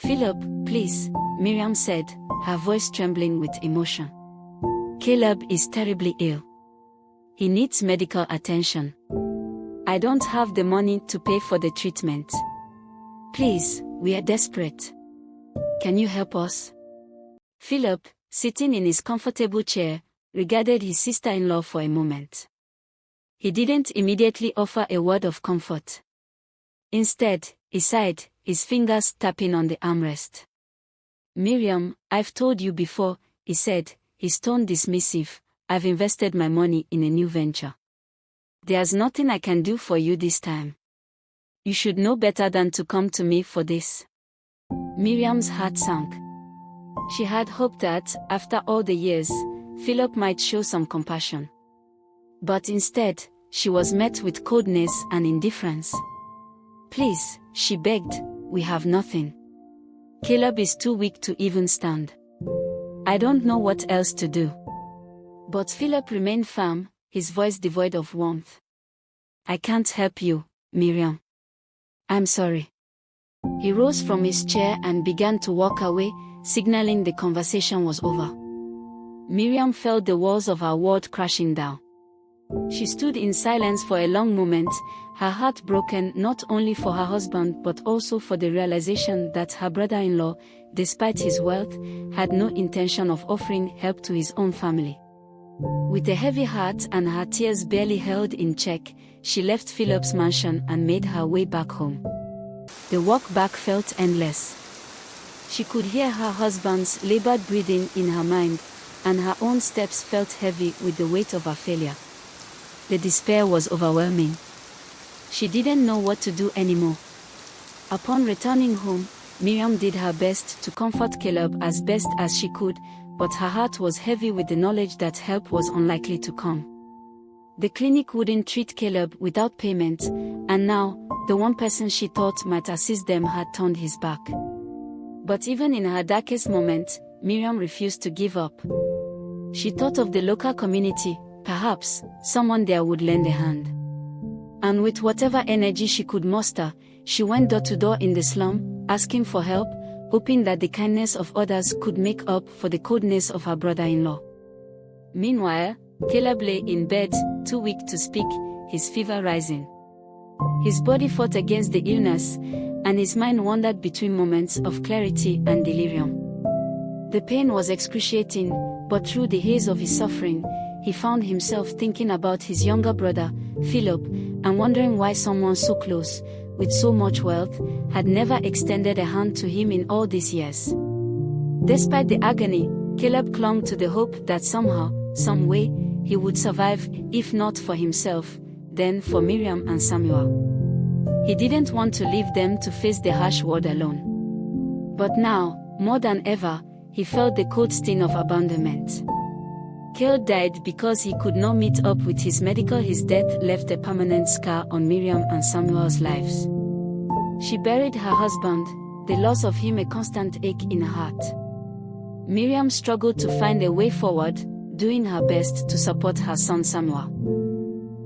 "Philip, please," Miriam said, her voice trembling with emotion. "Caleb is terribly ill. He needs medical attention. I don't have the money to pay for the treatment. Please, we are desperate. Can you help us?" Philip, sitting in his comfortable chair, regarded his sister-in-law for a moment. He didn't immediately offer a word of comfort. Instead, he sighed, his fingers tapping on the armrest. "Miriam, I've told you before," he said, his tone dismissive, "I've invested my money in a new venture. There's nothing I can do for you this time. You should know better than to come to me for this." Miriam's heart sank. She had hoped that, after all the years, Philip might show some compassion. But instead, she was met with coldness and indifference. "Please," she begged, "we have nothing. Caleb is too weak to even stand. I don't know what else to do." But Philip remained firm, his voice devoid of warmth. "I can't help you, Miriam. I'm sorry." He rose from his chair and began to walk away, signaling the conversation was over. Miriam felt the walls of her world crashing down. She stood in silence for a long moment, her heart broken not only for her husband but also for the realization that her brother-in-law, despite his wealth, had no intention of offering help to his own family. With a heavy heart and her tears barely held in check, she left Philip's mansion and made her way back home. The walk back felt endless. She could hear her husband's labored breathing in her mind, and her own steps felt heavy with the weight of her failure. The despair was overwhelming. She didn't know what to do anymore. Upon returning home, Miriam did her best to comfort Caleb as best as she could, but her heart was heavy with the knowledge that help was unlikely to come. The clinic wouldn't treat Caleb without payment, and now, the one person she thought might assist them had turned his back. But even in her darkest moment, Miriam refused to give up. She thought of the local community, perhaps someone there would lend a hand. And with whatever energy she could muster, she went door to door in the slum, asking for help, hoping that the kindness of others could make up for the coldness of her brother-in-law. Meanwhile, Caleb lay in bed, too weak to speak, his fever rising. His body fought against the illness, and his mind wandered between moments of clarity and delirium. The pain was excruciating, but through the haze of his suffering, he found himself thinking about his younger brother, Philip, and wondering why someone so close, with so much wealth, had never extended a hand to him in all these years. Despite the agony, Caleb clung to the hope that somehow, some way, he would survive, if not for himself, then for Miriam and Samuel. He didn't want to leave them to face the harsh world alone. But now, more than ever, he felt the cold sting of abandonment. Caleb died because he could not meet up with his medical. His death left a permanent scar on Miriam and Samuel's lives. She buried her husband, the loss of him a constant ache in her heart. Miriam struggled to find a way forward, doing her best to support her son Samuel.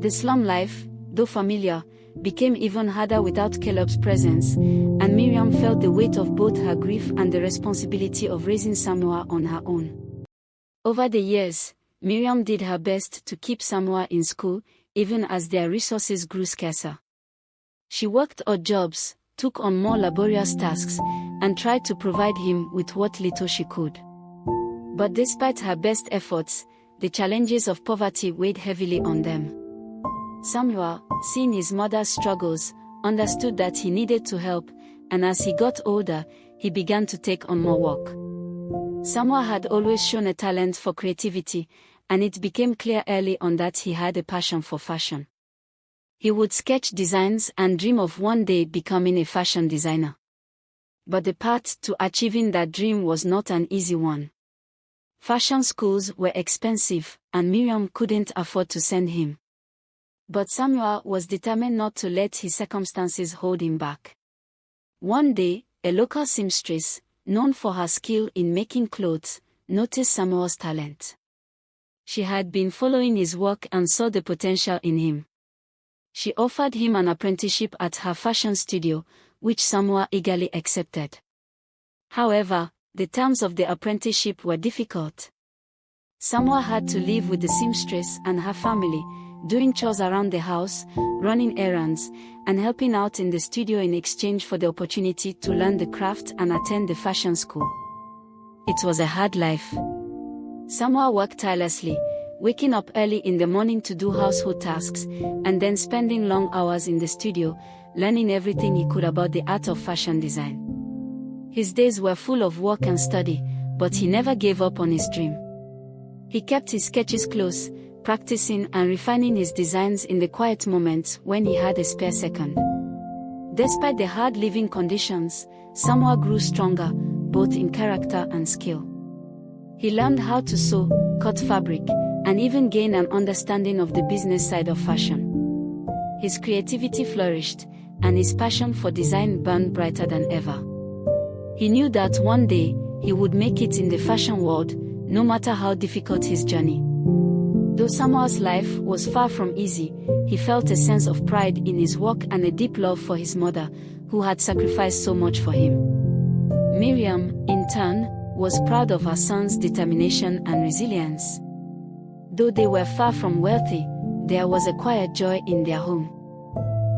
The slum life, though familiar, became even harder without Caleb's presence, and Miriam felt the weight of both her grief and the responsibility of raising Samuel on her own. Over the years, Miriam did her best to keep Samuel in school, even as their resources grew scarcer. She worked odd jobs, took on more laborious tasks, and tried to provide him with what little she could. But despite her best efforts, the challenges of poverty weighed heavily on them. Samuel, seeing his mother's struggles, understood that he needed to help, and as he got older, he began to take on more work. Samuel had always shown a talent for creativity, and it became clear early on that he had a passion for fashion. He would sketch designs and dream of one day becoming a fashion designer. But the path to achieving that dream was not an easy one. Fashion schools were expensive, and Miriam couldn't afford to send him. But Samuel was determined not to let his circumstances hold him back. One day, a local seamstress, known for her skill in making clothes, noticed Samuel's talent. She had been following his work and saw the potential in him. She offered him an apprenticeship at her fashion studio, which Samuel eagerly accepted. However, the terms of the apprenticeship were difficult. Samoa had to live with the seamstress and her family, doing chores around the house, running errands, and helping out in the studio in exchange for the opportunity to learn the craft and attend the fashion school. It was a hard life. Samoa worked tirelessly, waking up early in the morning to do household tasks, and then spending long hours in the studio, learning everything he could about the art of fashion design. His days were full of work and study, but he never gave up on his dream. He kept his sketches close, practicing and refining his designs in the quiet moments when he had a spare second. Despite the hard living conditions, Samoa grew stronger, both in character and skill. He learned how to sew, cut fabric, and even gained an understanding of the business side of fashion. His creativity flourished, and his passion for design burned brighter than ever. He knew that one day, he would make it in the fashion world, no matter how difficult his journey. Though Samoa's life was far from easy, he felt a sense of pride in his work and a deep love for his mother, who had sacrificed so much for him. Miriam, in turn, was proud of her son's determination and resilience. Though they were far from wealthy, there was a quiet joy in their home.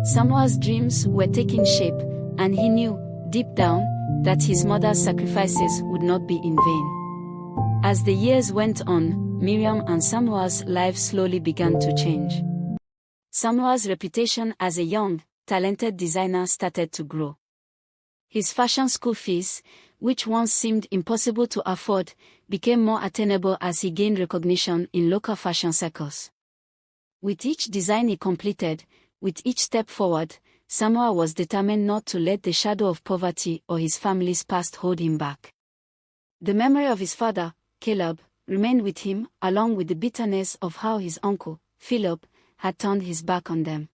Samoa's dreams were taking shape, and he knew, deep down, that his mother's sacrifices would not be in vain. As the years went on, Miriam and Samoa's lives slowly began to change. Samoa's reputation as a young, talented designer started to grow. His fashion school fees, which once seemed impossible to afford, became more attainable as he gained recognition in local fashion circles. With each design he completed, with each step forward, Samoa was determined not to let the shadow of poverty or his family's past hold him back. The memory of his father, Caleb, remained with him, along with the bitterness of how his uncle, Philip, had turned his back on them.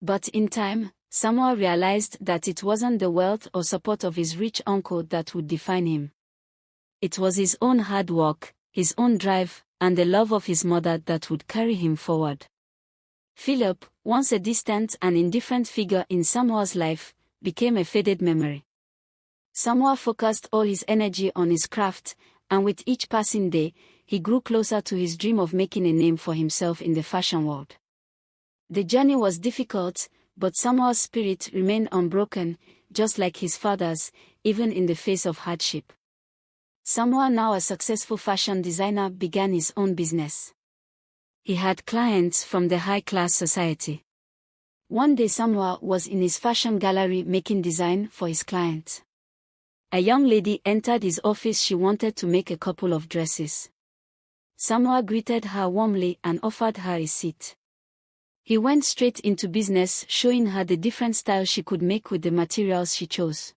But in time, Samoa realized that it wasn't the wealth or support of his rich uncle that would define him. It was his own hard work, his own drive, and the love of his mother that would carry him forward. Philip, once a distant and indifferent figure in Samoa's life, became a faded memory. Samoa focused all his energy on his craft, and with each passing day, he grew closer to his dream of making a name for himself in the fashion world. The journey was difficult, but Samoa's spirit remained unbroken, just like his father's, even in the face of hardship. Samoa, now a successful fashion designer, began his own business. He had clients from the high-class society. One day Samoa was in his fashion gallery making design for his client. A young lady entered his office. She wanted to make a couple of dresses. Samoa greeted her warmly and offered her a seat. He went straight into business, showing her the different styles she could make with the materials she chose.